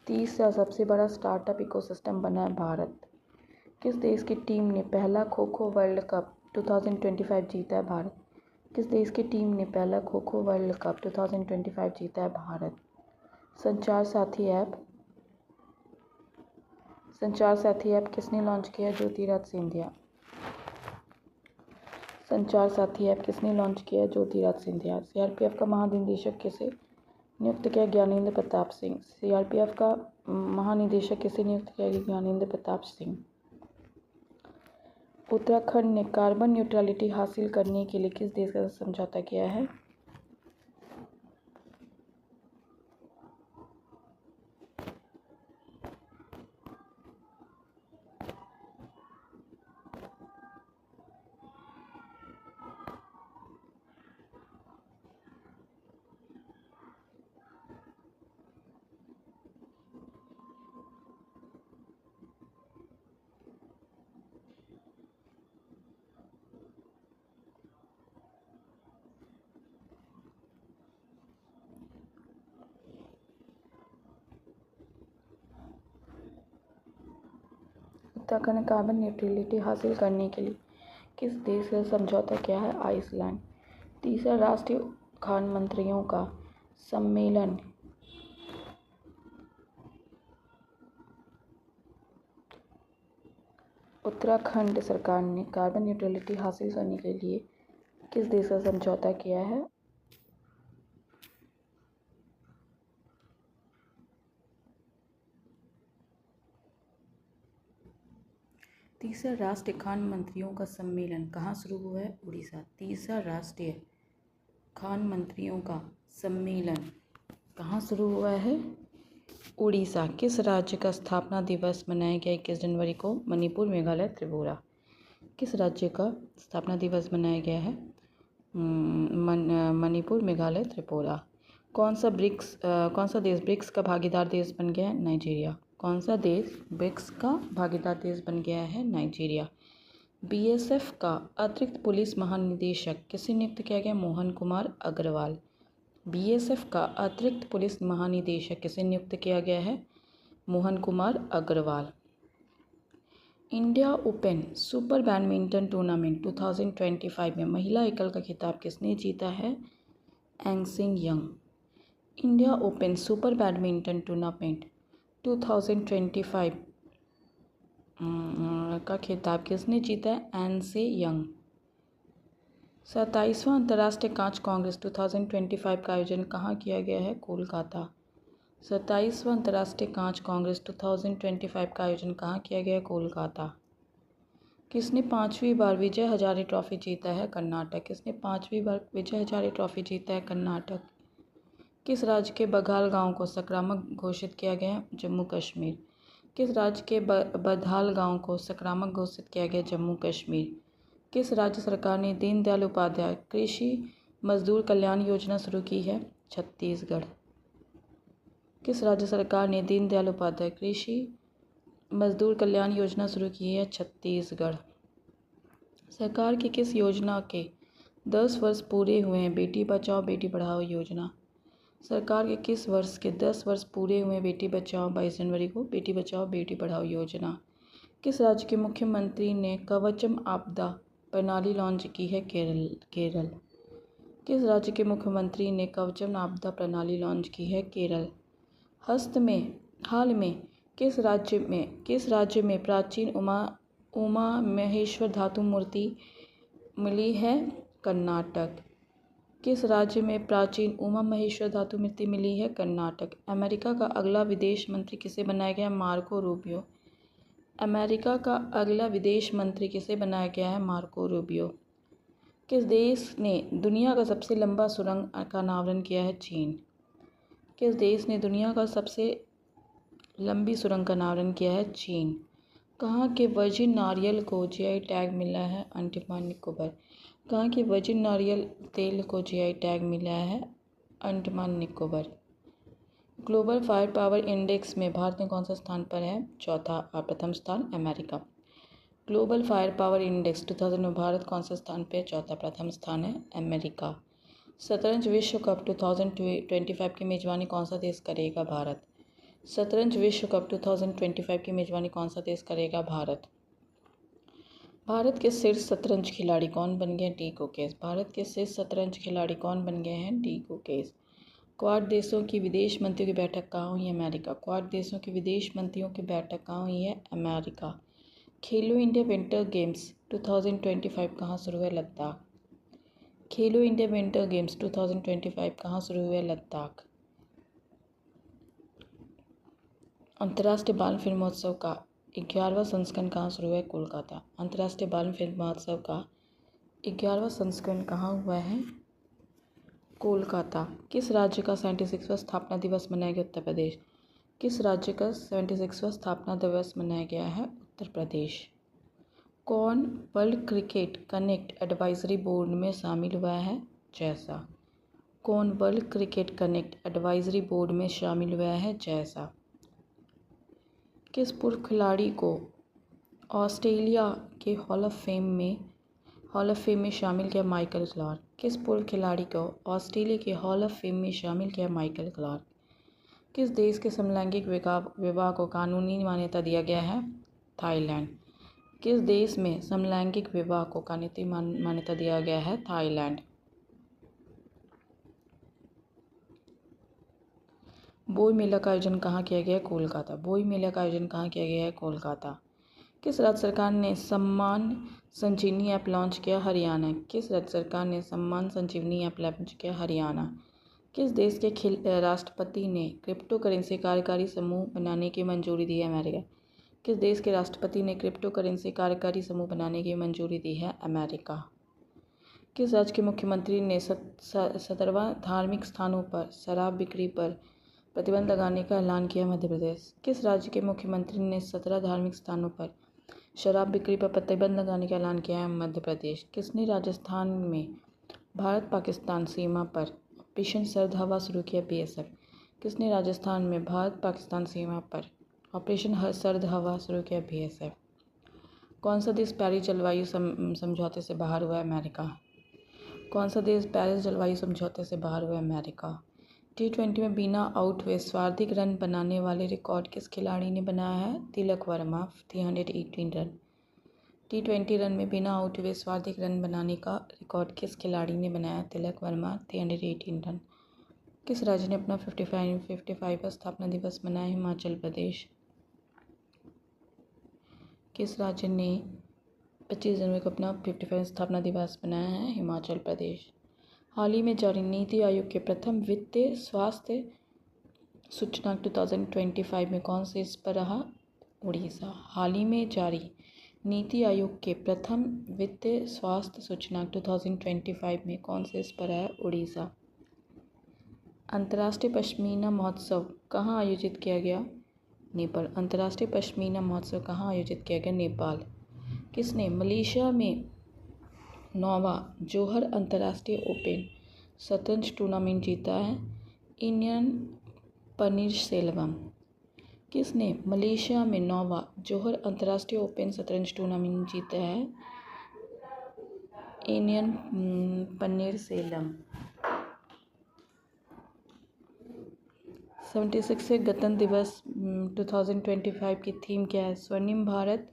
तीसरा सबसे बड़ा स्टार्टअप इकोसिस्टम बना है? भारत। किस देश की टीम ने पहला खो खो वर्ल्ड कप 2025 जीता है? भारत। किस देश की टीम ने पहला खो खो वर्ल्ड कप 2025 जीता है? भारत। संचार साथी ऐप किसने लॉन्च किया? ज्योतिराज सिंधिया। संचार साथी ऐप किसने लॉन्च किया? ज्योतिराज सिंधिया। CRPF का महानिदेशक किसे नियुक्त किया? ज्ञानेंद्र प्रताप सिंह। CRPF का महानिदेशक किसे नियुक्त किया गया? ज्ञानेंद्र प्रताप सिंह। उत्तराखंड ने कार्बन न्यूट्रलिटी हासिल करने के लिए किस देश के साथ समझौता किया है? उत्तराखंड ने कार्बन न्यूट्रलिटी हासिल करने के लिए किस देश से समझौता किया है? आइसलैंड। तीसरा राष्ट्रीय खान मंत्रियों का सम्मेलन उत्तराखंड सरकार ने कार्बन न्यूट्रलिटी हासिल करने के लिए किस देश से समझौता किया है? तीसरा राष्ट्रीय खान मंत्रियों का सम्मेलन कहाँ शुरू हुआ है? उड़ीसा। तीसरा राष्ट्रीय खान मंत्रियों का सम्मेलन कहाँ शुरू हुआ है? उड़ीसा। किस राज्य का स्थापना दिवस मनाया गया 21 जनवरी को? मणिपुर, मेघालय, त्रिपुरा। किस राज्य का स्थापना दिवस मनाया गया है? मणिपुर, मेघालय, त्रिपुरा। कौन सा देश ब्रिक्स का भागीदार देश बन गया है? नाइजीरिया। कौन सा देश ब्रिक्स का भागीदार देश बन गया है? नाइजीरिया। BSF का अतिरिक्त पुलिस महानिदेशक किसे नियुक्त किया गया? मोहन कुमार अग्रवाल। BSF का अतिरिक्त पुलिस महानिदेशक किसे नियुक्त किया गया है? Mohan Kumar Agarwal. India open super badminton tournament 2025 में महिला एकल का खिताब किसने जीता है? एंगसिंग यंग। India open super badminton tournament 2025 का खिताब किसने जीता है? एनसे यंग। 27वां अंतर्राष्ट्रीय कांच कांग्रेस 2025 का आयोजन कहाँ किया गया है? कोलकाता। 27वां अंतर्राष्ट्रीय कांच कांग्रेस 2025 का आयोजन कहाँ किया गया है? कोलकाता। किसने 5वीं बार विजय हजारे ट्रॉफी जीता है? कर्नाटक। किसने 5वीं बार विजय हजारे ट्रॉफी जीता है? कर्नाटक। किस राज्य के बघाल गांव को संक्रामक घोषित किया गया है? जम्मू कश्मीर। किस राज्य के बधाल गांव को संक्रामक घोषित किया गया? जम्मू कश्मीर। किस राज्य सरकार ने दीनदयाल उपाध्याय कृषि मजदूर कल्याण योजना शुरू की है? छत्तीसगढ़। किस राज्य सरकार ने दीनदयाल उपाध्याय कृषि मजदूर कल्याण योजना शुरू की है? छत्तीसगढ़। सरकार की किस योजना के 10 वर्ष पूरे हुए हैं? बेटी बचाओ बेटी पढ़ाओ योजना। सरकार के किस वर्ष के 10 वर्ष पूरे हुए बेटी बचाओ? 22 जनवरी को बेटी बचाओ बेटी पढ़ाओ योजना। किस राज्य के मुख्यमंत्री ने कवचम आपदा प्रणाली लॉन्च की है? केरल। किस राज्य के मुख्यमंत्री ने कवचम आपदा प्रणाली लॉन्च की है? केरल। हाल में किस राज्य में प्राचीन उमा महेश्वर धातु मूर्ति मिली है? कर्नाटक। किस राज्य में प्राचीन उमा महेश्वर धातु मूर्ति मिली है? कर्नाटक। अमेरिका का अगला विदेश मंत्री किसे बनाया गया? Marco Rubio. अमेरिका का अगला विदेश मंत्री किसे बनाया गया है? Marco Rubio. किस देश ने दुनिया का सबसे लंबा सुरंग का अनावरण किया है? चीन। किस देश ने दुनिया का सबसे लंबी सुरंग का अनावरण किया है? चीन। कहाँ के वर्जिन नारियल को जीआई टैग मिला है? अंडमान निकोबार। कहाँ के वर्जिन नारियल तेल को जीआई टैग मिला है? Andaman Nicobar. Global fire power index में भारत में कौन सा स्थान पर है? चौथा। और प्रथम स्थान America. Global fire power index 2000 में भारत कौन सा स्थान पे? चौथा। प्रथम स्थान है अमेरिका। शतरंज विश्व कप 2025 की मेजबानी कौन सा देश करेगा? भारत। शतरंज विश्व कप 2025 की मेजबानी कौन सा देश करेगा? भारत। भारत के शीर्ष शतरंज खिलाड़ी कौन बन गए? डी गुकेश। भारत के शीर्ष शतरंज खिलाड़ी कौन बन गए हैं? डी गुकेश। क्वाड देशों की विदेश मंत्रियों की बैठक कहाँ हुई है? अमेरिका। क्वाड देशों की विदेश मंत्रियों की बैठक कहाँ हुई है? अमेरिका। खेलो इंडिया विंटर गेम्स 2025 कहाँ शुरू हुए? लद्दाख। खेलो इंडिया विंटर गेम्स 2025 कहाँ शुरू हुए? लद्दाख। अंतर्राष्ट्रीय बाल फिल्म महोत्सव का 11वां संस्करण कहाँ शुरू हुआ है? कोलकाता। अंतर्राष्ट्रीय बाल फिल्म महोत्सव का 11वां संस्करण कहाँ हुआ है? कोलकाता। किस राज्य का 76वां स्थापना दिवस मनाया गया? उत्तर प्रदेश। किस राज्य का 76वां स्थापना दिवस मनाया गया है? उत्तर प्रदेश। कौन world cricket connect advisory board में शामिल हुआ है? जैसा। कौन world cricket connect advisory board में शामिल हुआ है? जैसा। किस पूर्व खिलाड़ी को ऑस्ट्रेलिया के हॉल ऑफ फेम में शामिल किया? Michael Clarke. किस पूर्व खिलाड़ी को ऑस्ट्रेलिया के हॉल ऑफ फेम में शामिल किया? Michael Clarke. किस देश के समलैंगिक विवाह को कानूनी मान्यता दिया गया है? थाईलैंड। किस देश में समलैंगिक विवाह को कानूनी मान्यता दिया गया है? थाईलैंड। बोई मेला का आयोजन कहाँ किया गया है? कोलकाता। बोई मेला का आयोजन कहाँ किया गया है? कोलकाता। किस राज्य सरकार ने सम्मान संजीवनी ऐप लॉन्च किया? हरियाणा। किस राज्य सरकार ने सम्मान संजीवनी ऐप लॉन्च किया? हरियाणा। किस देश के राष्ट्रपति ने क्रिप्टो करेंसी कार्यकारी समूह बनाने की मंजूरी दी है? अमेरिका। किस देश के राष्ट्रपति ने क्रिप्टो करेंसी कार्यकारी समूह बनाने की मंजूरी दी है? अमेरिका। किस राज्य के मुख्यमंत्री ने 17 धार्मिक स्थानों पर शराब बिक्री पर प्रतिबंध लगाने का ऐलान किया? मध्य प्रदेश। किस राज्य के मुख्यमंत्री ने 17 धार्मिक स्थानों पर शराब बिक्री पर प्रतिबंध लगाने का ऐलान किया है? मध्य प्रदेश। किसने राजस्थान में भारत पाकिस्तान सीमा पर ऑपरेशन सर्द हवा शुरू किया? बीएसएफ। किसने राजस्थान में भारत पाकिस्तान सीमा पर ऑपरेशन सर्द हवा शुरू किया? बीएसएफ। कौन सा देश पेरिस जलवायु समझौते से बाहर हुआ है? अमेरिका। कौन सा देश पेरिस जलवायु समझौते से बाहर हुआ है? अमेरिका। T20 में बिना आउट हुए सर्वाधिक रन बनाने वाले रिकॉर्ड किस खिलाड़ी ने बनाया है? Tilak Varma 318 run. T20 run में बिना आउट हुए सर्वाधिक रन बनाने का रिकॉर्ड किस खिलाड़ी ने बनाया? तिलक वर्मा 318 रन। किस राज्य ने अपना 55वां स्थापना दिवस मनाया? हिमाचल प्रदेश। किस राज्य ने 25 जनवरी को अपना 55वां स्थापना दिवस मनाया है? हिमाचल प्रदेश। हाल ही में जारी नीति आयोग के प्रथम वित्तीय स्वास्थ्य सूचकांक 2025 में कौन से इस पर रहा? उड़ीसा। हाल ही में जारी नीति आयोग के प्रथम वित्तीय स्वास्थ्य सूचकांक 2025 में कौन से इस पर है? उड़ीसा। अंतर्राष्ट्रीय पश्मीना महोत्सव कहाँ आयोजित किया गया? नेपाल। अंतर्राष्ट्रीय पश्मीना महोत्सव कहाँ आयोजित किया गया? नेपाल। किसने मलेशिया में 9वां जौहर अंतर्राष्ट्रीय ओपन शतरंज टूर्नामेंट जीता है इंडियन पनीरसेल्वम। किसने मलेशिया में 9वां जौहर अंतर्राष्ट्रीय ओपन शतरंज टूर्नामेंट जीता है? इंडियन पनीरसेल्वम। 76वें गणतंत्र दिवस 2025 की थीम क्या है? स्वर्णिम भारत,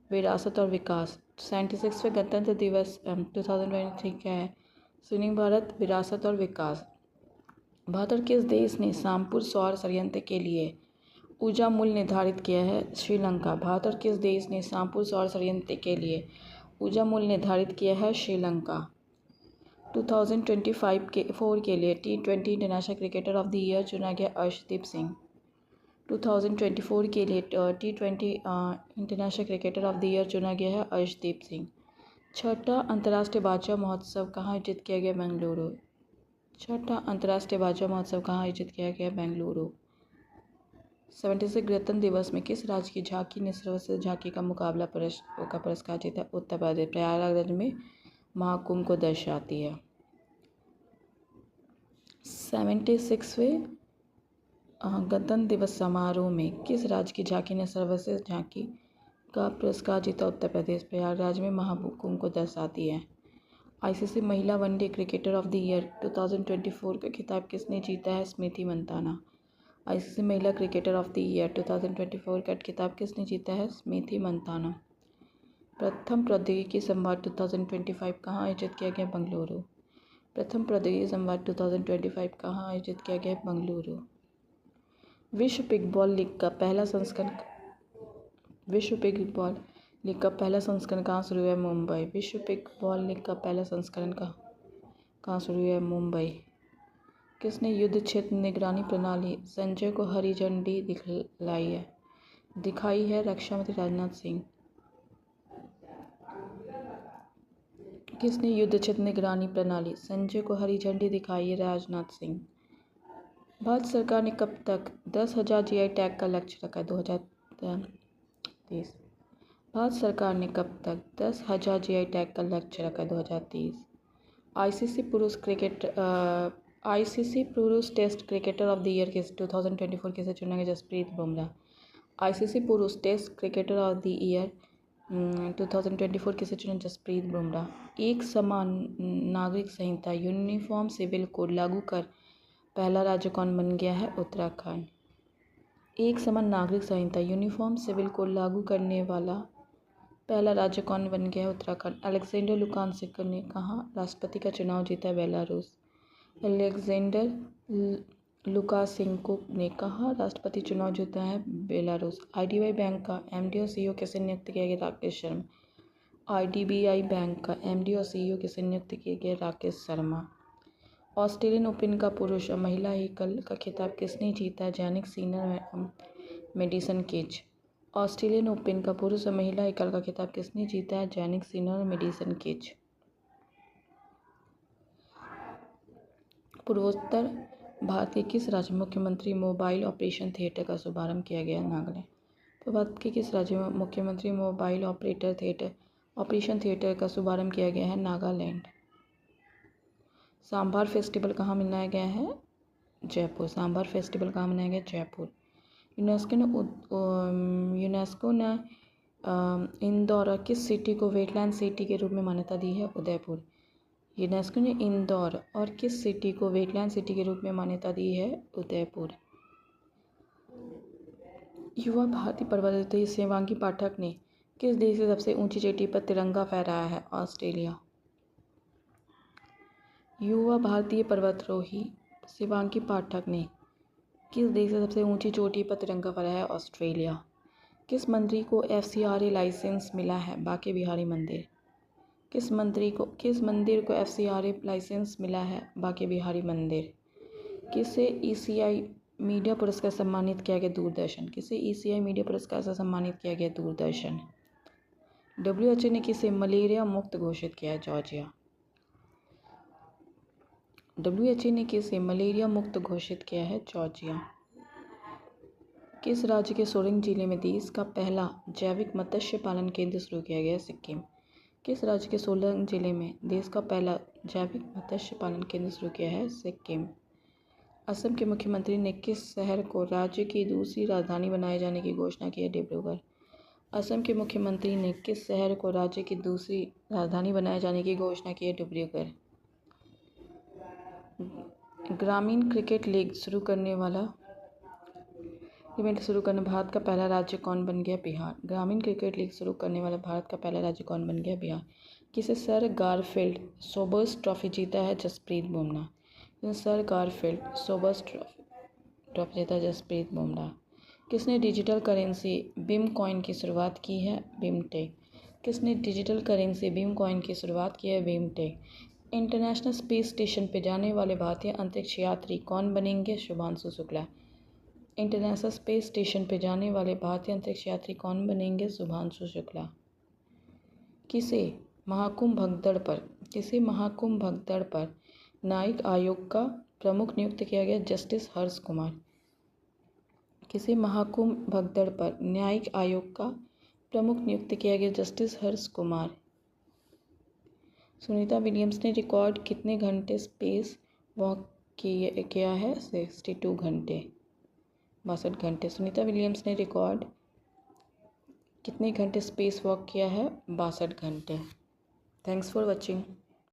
विरासत और विकास। 76वें गणतंत्र दिवस 2023 क्या है? स्वर्णिम भारत, विरासत और विकास। 72 किस देश ने सामपुर सौर संयंत्र के लिए ऊर्जा मूल्य निर्धारित किया है? श्रीलंका। 72 किस देश ने सामपुर सौर संयंत्र के लिए ऊर्जा मूल्य निर्धारित किया है? श्रीलंका। 2024 के लिए T20 international cricketer of the year चुना गया अर्शदीप सिंह। 2024 के लिए T20 international cricketer of the year चुना गया है अर्शदीप सिंह। 6वां अंतर्राष्ट्रीय बाजरा महोत्सव कहाँ आयोजित किया गया? बेंगलुरु। 6वां अंतर्राष्ट्रीय बाजरा महोत्सव कहाँ आयोजित किया गया? बेंगलुरु। 76वें गणतंत्र दिवस में किस राज्य की झांकी ने सर्वश्रेष्ठ झांकी का मुकाबला का पुरस्कार जीता? उत्तर प्रदेश। प्रयागराज में महाकुंभ को दर्शाती है। 76वें गणतंत्र दिवस समारोह में किस राज्य की झांकी ने सर्वश्रेष्ठ झांकी का पुरस्कार जीता? उत्तर प्रदेश। प्रयागराज में महाकुंभ को दर्शाती है। आईसीसी महिला one day cricketer of the year 2024 का खिताब किसने जीता है? स्मृति मंदाना। आईसीसी महिला क्रिकेटर ऑफ द ईयर 2024 का खिताब किसने जीता है? स्मृति मंदाना। प्रथम प्रौद्योगिकी संवाद 2025 कहाँ आयोजित किया गया? बेंगलुरु। प्रथम प्रौद्योगिकी संवाद 2025 कहाँ आयोजित किया गया? बेंगलुरु। विश्व पिकबॉल लीग का पहला संस्करण कहाँ शुरू हुआ? मुंबई। विश्व पिकबॉल लीग का पहला संस्करण कहाँ शुरू हुआ? मुंबई। किसने युद्ध क्षेत्र निगरानी प्रणाली संजय को हरी झंडी दिखाई है? रक्षा मंत्री राजनाथ सिंह। किसने युद्ध क्षेत्र निगरानी प्रणाली संजय को हरी झंडी दिखाई है? राजनाथ सिंह। भारत सरकार ने कब तक 10,000 जीआई टैग का लक्ष्य रखा? 2030। भारत सरकार ने कब तक 10,000 जीआई टैग का लक्ष्य रखा? 2030। आईसीसी पुरुष test cricketer of the year 2024 किसे चुना गया? जसप्रीत बुमराह। आईसीसी पुरुष test cricketer of the year 2024 किसे चुना? जसप्रीत बुमराह। एक समान नागरिक संहिता यूनिफॉर्म सिविल कोड लागू कर पहला राज्य कौन बन गया है? उत्तराखंड। एक समान नागरिक संहिता यूनिफॉर्म सिविल कोड लागू करने वाला पहला राज्य कौन बन गया है? उत्तराखंड। अलेक्जेंडर लुकाशेंको ने कहाँ राष्ट्रपति का चुनाव जीता है? बेलारूस। अलेक्जेंडर लुकाशेंको ने कहाँ राष्ट्रपति चुनाव जीता है? बेलारूस। आईडीबीआई बैंक का एमडी और सीईओ किसे नियुक्त किया गया? राकेश शर्मा। आईडीबीआई बैंक का एमडी और सीईओ किसे नियुक्त किया गया? राकेश शर्मा। ऑस्ट्रेलियन ओपन का पुरुष और महिला एकल का खिताब किसने जीता है? Jannik Sinner, medicine keys. Australian open का पुरुष और महिला एकल का खिताब किसने जीता है? जैनिक सिनर और मेडिसन कीज। पूर्वोत्तर भारत के किस राज्य में मुख्यमंत्री मोबाइल ऑपरेशन थिएटर का शुभारंभ किया गया? नागालैंड। भारत के किस राज्य में मुख्यमंत्री मोबाइल ऑपरेशन थिएटर का शुभारंभ किया गया है? नागालैंड। सांभर फेस्टिवल कहाँ मनाया गया है? जयपुर। सांभर फेस्टिवल कहाँ मनाया गया? जयपुर। यूनेस्को ने इंदौर किस सिटी को वेटलैंड सिटी के रूप में मान्यता दी है? उदयपुर। यूनेस्को ने इंदौर और किस सिटी को वेटलैंड सिटी के रूप में मान्यता दी है? उदयपुर। युवा भारतीय पर्वतारोही शिवांगी पाठक ने किस देश की सबसे ऊंची चोटी पर तिरंगा फहराया है? ऑस्ट्रेलिया। युवा भारतीय पर्वतारोही शिवांगी पाठक ने किस देश की सबसे ऊंची चोटी पर तिरंगा फहराया है? ऑस्ट्रेलिया। किस मंत्री को एफसीआरए लाइसेंस मिला है? बांके बिहारी मंदिर। किस मंदिर को एफसीआरए लाइसेंस मिला है? बांके बिहारी मंदिर। किसे ईसीआई मीडिया पुरस्कार सम्मानित किया गया? दूरदर्शन। किसे ईसीआई मीडिया पुरस्कार से सम्मानित किया गया? दूरदर्शन। डब्ल्यूएचओ ने किसे मलेरिया मुक्त घोषित किया है? जॉर्जिया। डब्ल्यूएचओ ने किसे मलेरिया मुक्त घोषित किया है? जॉर्जिया। किस राज्य के सोरेंग जिले में देश का पहला जैविक मत्स्य पालन केंद्र शुरू किया गया? सिक्किम। किस राज्य के सोलंग जिले में देश का पहला जैविक मत्स्य पालन केंद्र शुरू किया है? सिक्किम। असम के मुख्यमंत्री ने किस शहर को राज्य की दूसरी राजधानी बनाए जाने की घोषणा की है? डिब्रूगढ़। असम के मुख्यमंत्री ने किस शहर को राज्य की दूसरी राजधानी बनाए जाने की घोषणा की है? डिब्रूगढ़। ग्रामीण क्रिकेट लीग शुरू करने भारत का पहला राज्य कौन बन गया? बिहार। ग्रामीण क्रिकेट लीग शुरू करने वाला भारत का पहला राज्य कौन बन गया? बिहार। किसे सर गारफील्ड सोबर्स ट्रॉफी जीता है? Jasprit Bumrah. Sir Garfield Sobers trophy जीता है जसप्रीत बुमराह। किसने डिजिटल करेंसी बीम कॉइन की शुरुआत की है? बीमटेक। किसने डिजिटल करेंसी बीम कॉइन की शुरुआत की है? बीमटेक। इंटरनेशनल स्पेस स्टेशन पर जाने वाले भारतीय अंतरिक्ष यात्री कौन बनेंगे? Shubhanshu Shukla. International space station पर जाने वाले भारतीय अंतरिक्ष यात्री कौन बनेंगे? शुभांशु शुक्ला। किसे महाकुंभ भगदड़ पर न्यायिक आयोग का प्रमुख नियुक्त किया गया? जस्टिस हर्ष कुमार। किसे महाकुंभ भगदड़ पर न्यायिक आयोग का प्रमुख नियुक्त किया गया? जस्टिस हर्ष कुमार। सुनीता विलियम्स ने रिकॉर्ड कितने घंटे स्पेस वॉक किया है? 62 घंटे 62 घंटे। सुनीता विलियम्स ने रिकॉर्ड कितने घंटे स्पेस वॉक किया है? 62 घंटे। Thanks for watching.